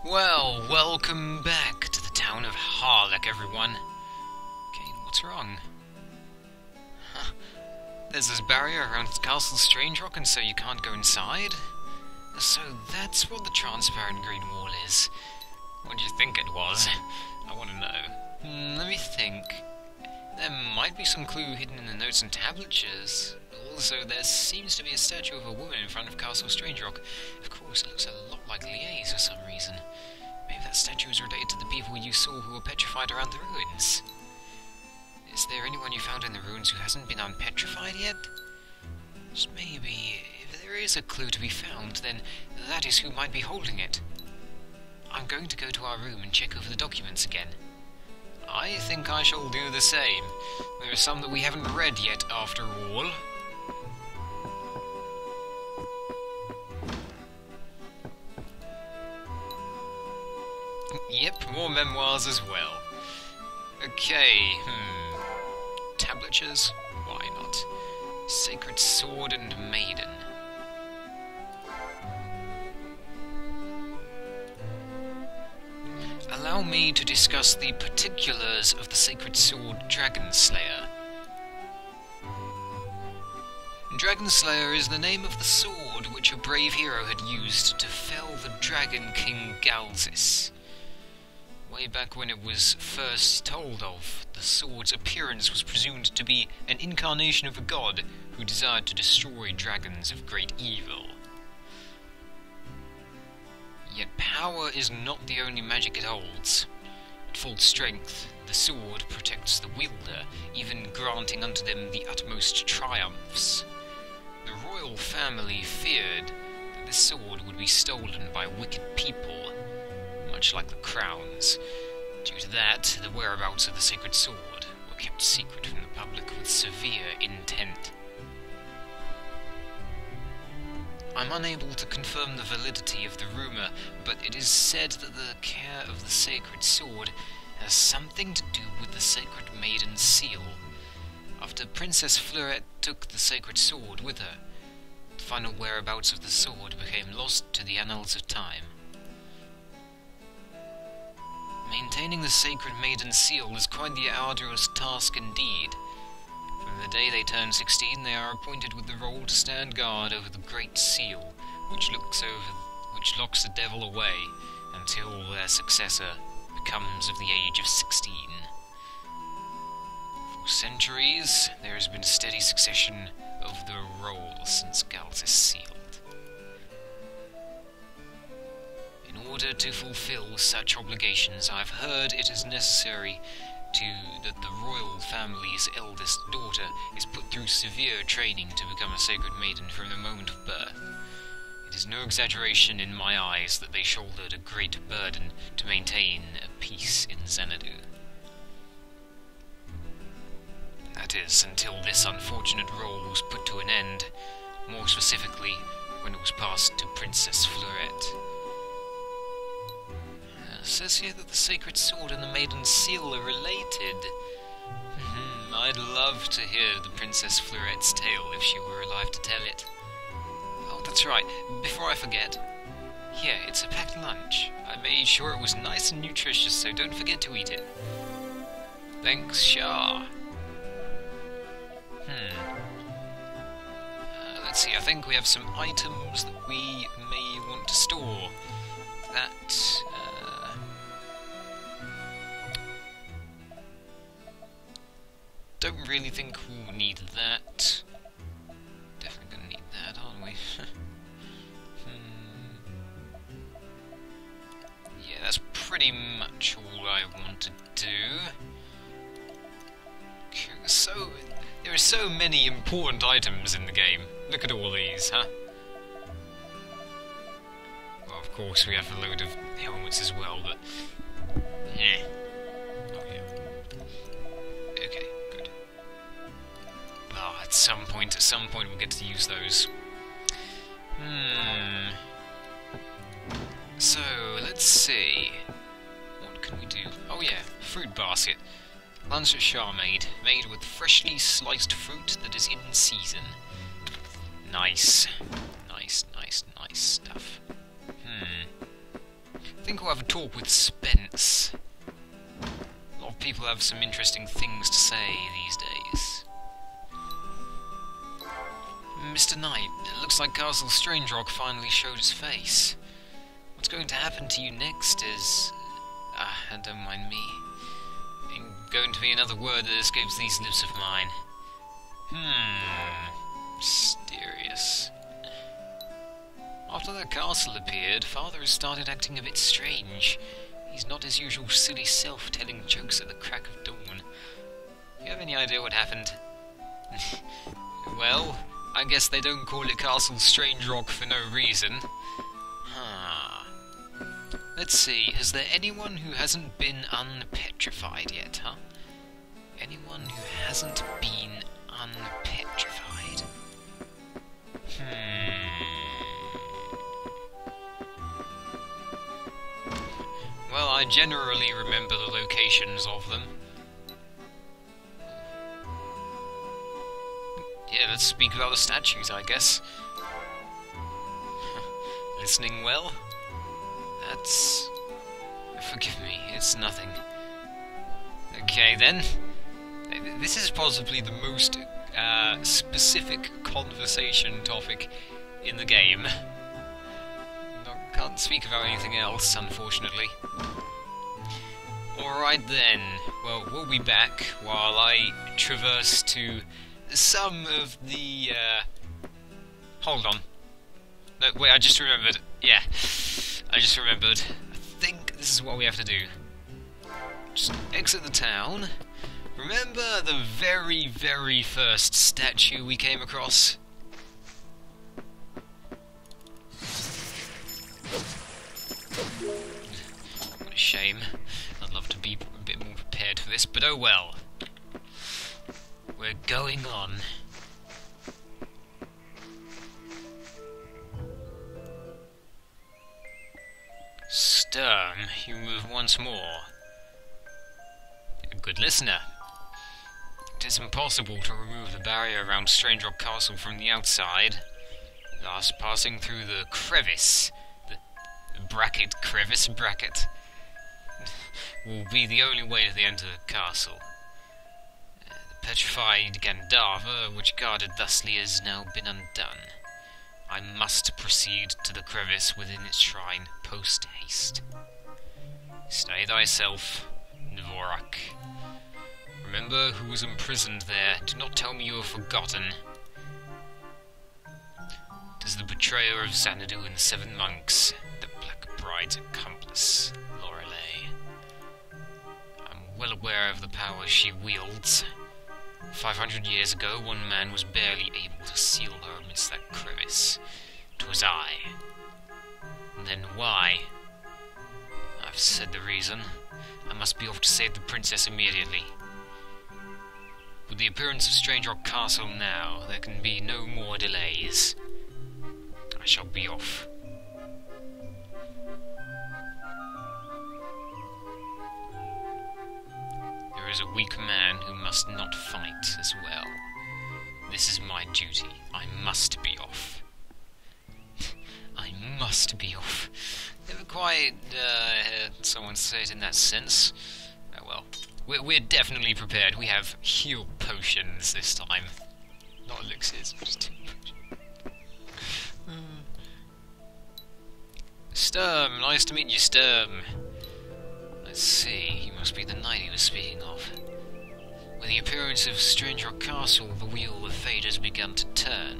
Well, welcome back to the town of Harlech, everyone. Okay, what's wrong? Huh. There's this barrier around Castle Strangerock, and so you can't go inside? So that's what the transparent green wall is. What do you think it was? I want to know. Let me think. There might be some clue hidden in the notes and tablatures. Also, there seems to be a statue of a woman in front of Castle Strangerock. Of course, it looks a lot like Liaise for some reason. Maybe that statue is related to the people you saw who were petrified around the ruins. Is there anyone you found in the ruins who hasn't been unpetrified yet? Just maybe, if there is a clue to be found, then that is who might be holding it. I'm going to go to our room and check over the documents again. I think I shall do the same. There are some that we haven't read yet, after all. Yep, more memoirs as well. Okay, Tablatures? Why not? Sacred Sword and Maiden. Allow me to discuss the particulars of the Sacred Sword Dragon Slayer. Dragon Slayer is the name of the sword which a brave hero had used to fell the Dragon King Galzis. Way back when it was first told of, the sword's appearance was presumed to be an incarnation of a god who desired to destroy dragons of great evil. Yet power is not the only magic it holds. At full strength, the sword protects the wielder, even granting unto them the utmost triumphs. The royal family feared that this sword would be stolen by wicked people, much like the crowns. Due to that, the whereabouts of the sacred sword were kept secret from the public with severe intent. I'm unable to confirm the validity of the rumour, but it is said that the care of the sacred sword has something to do with the sacred maiden seal. After Princess Fleurette took the sacred sword with her, the final whereabouts of the sword became lost to the annals of time. Maintaining the sacred maiden seal is quite the arduous task indeed. From the day they turn 16, they are appointed with the role to stand guard over the Great Seal, which locks the devil away until their successor becomes of the age of 16. For centuries, there has been a steady succession of the role since Galzis sealed. In order to fulfill such obligations, I've heard it is necessary that the royal family's eldest daughter is put through severe training to become a sacred maiden from the moment of birth. It is no exaggeration in my eyes that they shouldered a great burden to maintain a peace in Xanadu. That is, until this unfortunate role was put to an end, more specifically, when it was passed to Princess Fleurette. It says here that the sacred sword and the maiden seal are related. I'd love to hear the Princess Fleurette's tale if she were alive to tell it. Oh, that's right, before I forget. Here, it's a packed lunch. I made sure it was nice and nutritious, so don't forget to eat it. Thanks, Shah. Let's see, I think we have some items that we may want to store. Don't really think we'll need that. Definitely gonna need that, aren't we? Yeah, that's pretty much all I want to do. So, there are so many important items in the game. Look at all these, huh? Well, of course we have a load of helmets as well, but... yeah. At some point we'll get to use those. So, let's see. What can we do? Oh yeah, fruit basket. Lancet Shah made with freshly sliced fruit that is in season. Nice. Nice stuff. I think go have a talk with Spence. A lot of people have some interesting things to say these days. Mr. Knight, it looks like Castle Strangerock finally showed its face. What's going to happen to you next is... don't mind me. Going to be another word that escapes these lips of mine. Mysterious. After the castle appeared, Father has started acting a bit strange. He's not his usual silly self telling jokes at the crack of dawn. Do you have any idea what happened? Well, I guess they don't call it Castle Strangerock for no reason. Let's see, is there anyone who hasn't been unpetrified yet, huh? Anyone who hasn't been unpetrified? Well, I generally remember the locations of them. Yeah, let's speak about the statues, I guess. Listening well? That's... forgive me, it's nothing. Okay then. This is possibly the most specific conversation topic in the game. Can't speak about anything else, unfortunately. Alright then. Well, we'll be back while I traverse to some of the... Hold on. No, wait, I just remembered. Yeah. I just remembered. I think this is what we have to do. Just exit the town. Remember the very, very first statue we came across? What a shame. I'd love to be a bit more prepared for this, but oh well. We're going on. Sturm, you move once more. A good listener. It is impossible to remove the barrier around Strangerock Castle from the outside. Last passing through the crevice, the bracket, crevice bracket, will be the only way to the end of the castle. The petrified Gandharva, which guarded thusly, has now been undone. I must proceed to the crevice within its shrine, post-haste. Stay thyself, Dvorak. Remember who was imprisoned there. Do not tell me you have forgotten. It is the betrayer of Xanadu and the 7 monks, the Black Bride's accomplice, Lorelei. I'm well aware of the power she wields. 500 years ago, one man was barely able to seal her amidst that crevice. It was I. And then why? I've said the reason. I must be off to save the princess immediately. With the appearance of Strangerock Castle now, there can be no more delays. I shall be off. There is a weak man who must not fight as well. This is my duty. I must be off. I must be off. Never quite heard someone say it in that sense. Oh well. We're definitely prepared. We have heal potions this time. Not elixirs, just heal potions. Sturm, nice to meet you, Sturm. Let's see, you must be the knight he was speaking of. With the appearance of Strangerock Castle, the wheel of fate has begun to turn.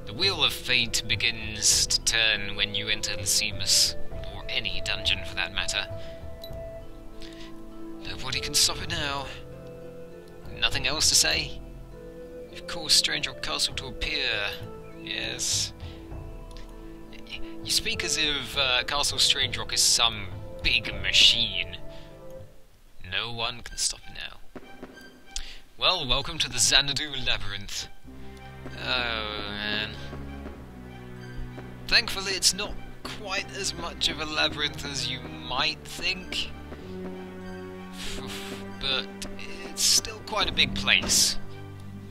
The wheel of fate begins to turn when you enter Lysimus, or any dungeon for that matter. Nobody can stop it now. Nothing else to say? You've caused Strangerock Castle to appear. Yes. You speak as if Castle Strangerock is some big machine. No one can stop it now. Well, welcome to the Xanadu Labyrinth. Oh, man. Thankfully, it's not quite as much of a labyrinth as you might think. But it's still quite a big place.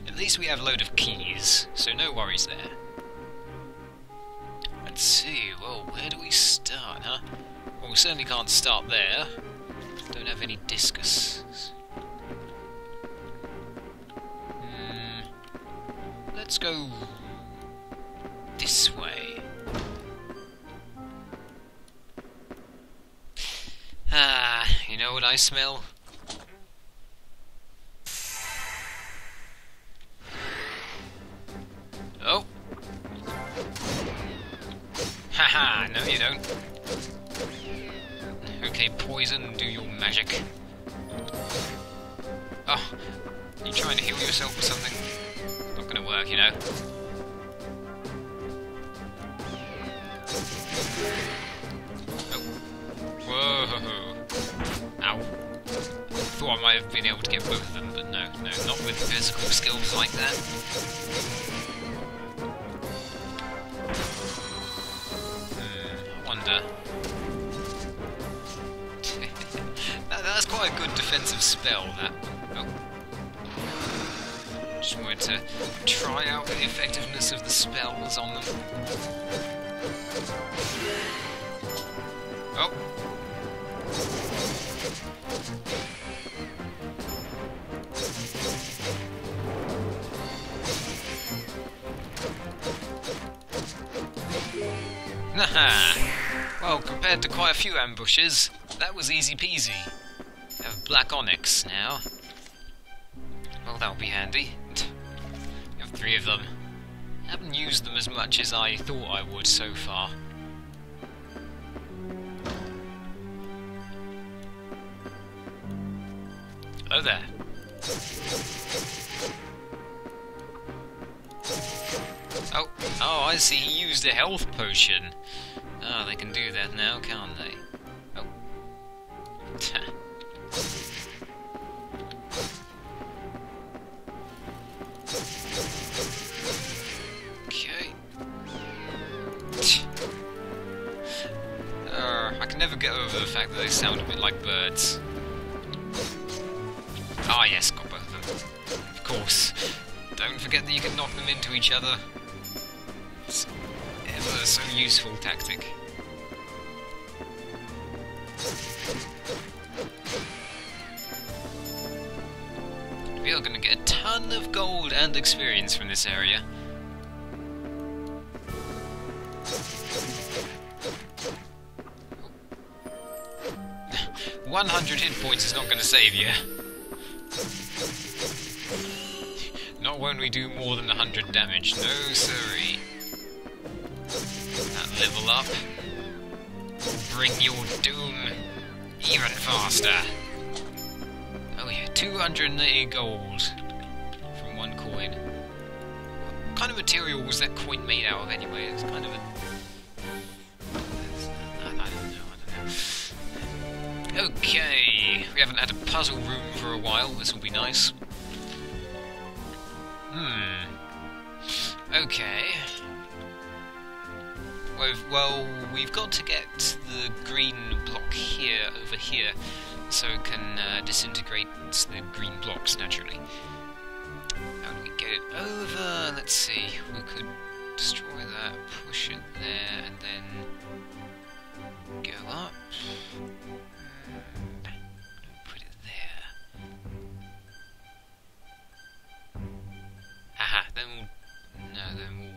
At least we have a load of keys, so no worries there. Let's see, well, where do we start, huh? we certainly can't start there. Don't have any discus. Let's go this way. Ah, you know what I smell? Oh! Haha, no you don't. Okay, poison, do your magic. Oh, you trying to heal yourself or something? Not gonna work, you know. Oh. Whoa! Ow. Thought I might have been able to get both of them, but no, not with physical skills like that. I wonder. That's quite a good defensive spell, that one. Oh. Just wanted to try out the effectiveness of the spells on them. Oh. Haha! Well, compared to quite a few ambushes, that was easy peasy. I have black onyx now. Well, that'll be handy. I have 3 of them. I haven't used them as much as I thought I would so far. Hello there. Oh, I see, he used a health potion. Ah, they can do that now, can't they? Oh. Okay. I can never get over the fact that they sound a bit like birds. Ah yes, got both of them. Of course. Don't forget that you can knock them into each other. It's ever so useful tactic. We are going to get a ton of gold and experience from this area. Oh. 100 hit points is not going to save you. Not when we do more than 100 damage, no siree. That level up will bring your doom even faster. Oh yeah, 280 gold from 1 coin. What kind of material was that coin made out of anyway? It's kind of a... I don't know. Okay, we haven't had a puzzle room for a while, this will be nice. Okay. Well, we've got to get the green block here, over here, so it can disintegrate the green blocks naturally. How do we get it over? Let's see, we could destroy that, push it there, and then go up. Put it there. Haha, then we'll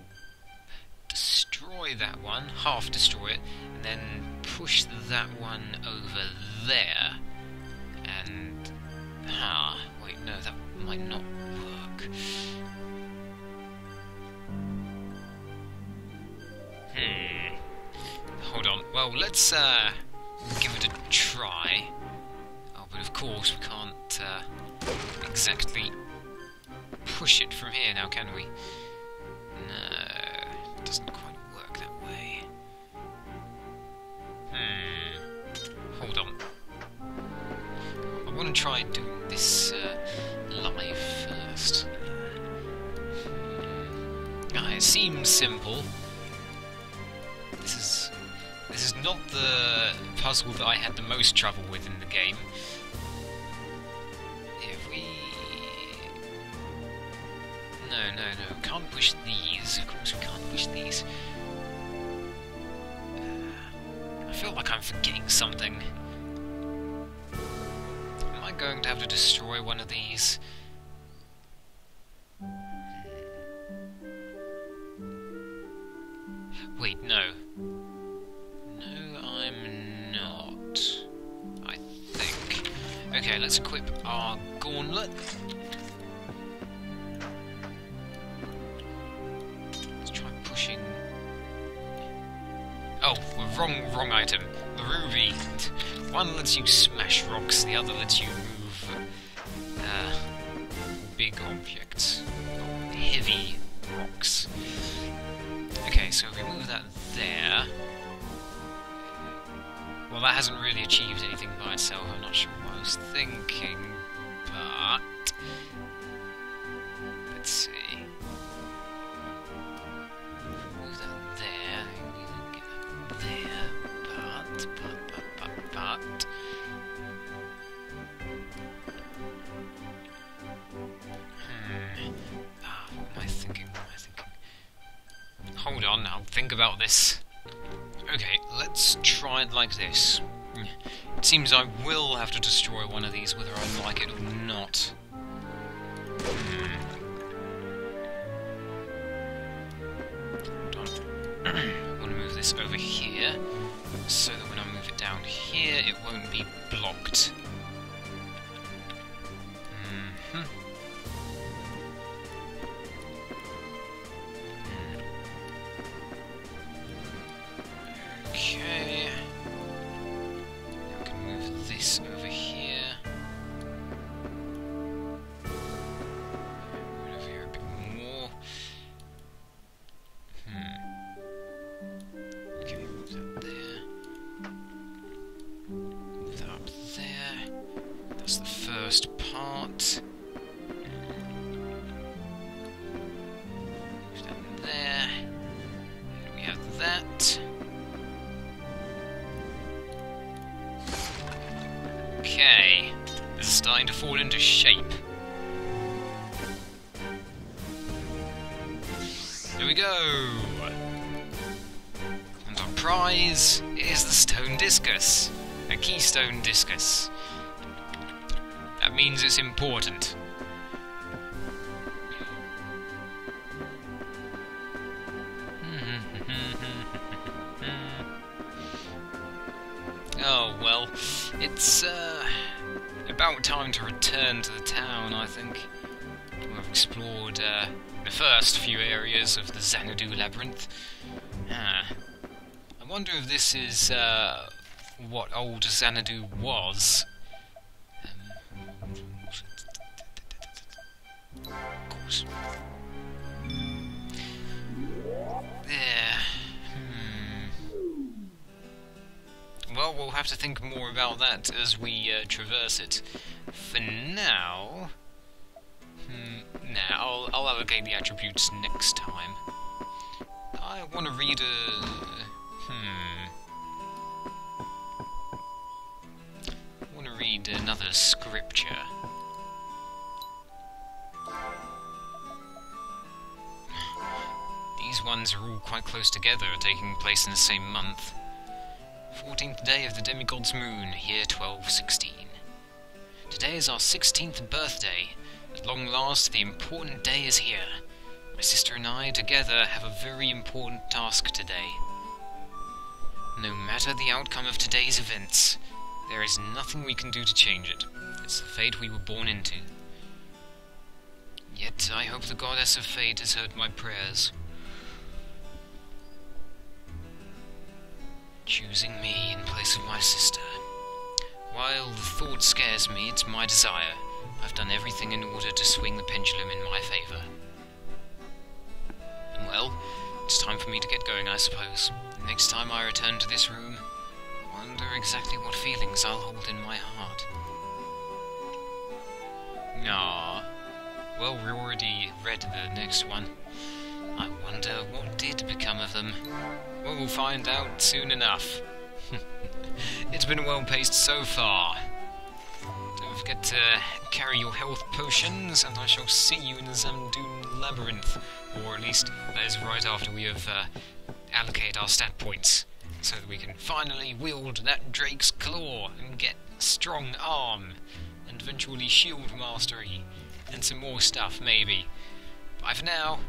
destroy that one, half destroy it, and then push that one over there. And wait, no, that might not work. Hold on. Well, let's give it a try. Oh, but of course we can't exactly push it from here now, can we? No, it doesn't quite work that way. Hold on. I want to try doing this live first. It seems simple. This is not the puzzle that I had the most trouble with in the game. If we... No, can't push these. Of course we can't push these. I feel like I'm forgetting something. Am I going to have to destroy one of these? Wait, no. No, I'm not. I think. Okay, let's equip our gauntlet. Let's try pushing. Oh, wrong item. The ruby. One lets you smash rocks, the other lets you move big objects. Heavy rocks. Okay, so if we move that there... Well, that hasn't really achieved anything by itself. I'm not sure what I was thinking, but... Let's see. Move that there. Get that there. But... What am I thinking? Hold on, I'll think about this. Okay, let's try it like this. It seems I will have to destroy one of these whether I like it or not. Hold on. I want to move this over here, so that when I move it down here, it won't be blocked. Okay. Now I can move this over here. Move it over here a bit more. Okay, move that there. Move that up there. That's the first part. Move that there. And we have that. Okay, this is starting to fall into shape. There we go! And our prize is the stone discus. A keystone discus. That means it's important. Oh, well, it's about time to return to the town, I think. We've explored the first few areas of the Xanadu Labyrinth. I wonder if this is what old Xanadu was. Of course. There. Well, we'll have to think more about that as we traverse it. For now... I'll allocate the attributes next time. I want to read a... I want to read another scripture. These ones are all quite close together, taking place in the same month. 14th day of the demigod's moon, year 1216. Today is our 16th birthday. At long last, the important day is here. My sister and I, together, have a very important task today. No matter the outcome of today's events, there is nothing we can do to change it. It's the fate we were born into. Yet, I hope the goddess of fate has heard my prayers. Choosing me in place of my sister. While the thought scares me, it's my desire. I've done everything in order to swing the pendulum in my favour. Well, it's time for me to get going, I suppose. Next time I return to this room, I wonder exactly what feelings I'll hold in my heart. Ah, well, we already read the next one. I wonder what did become of them. Well, we'll find out soon enough. It's been well paced so far. Don't forget to carry your health potions, and I shall see you in the Xanadu Labyrinth. Or at least that is right after we have allocated our stat points. so that we can finally wield that Drake's Claw and get strong arm and eventually shield mastery and some more stuff maybe. Bye for now.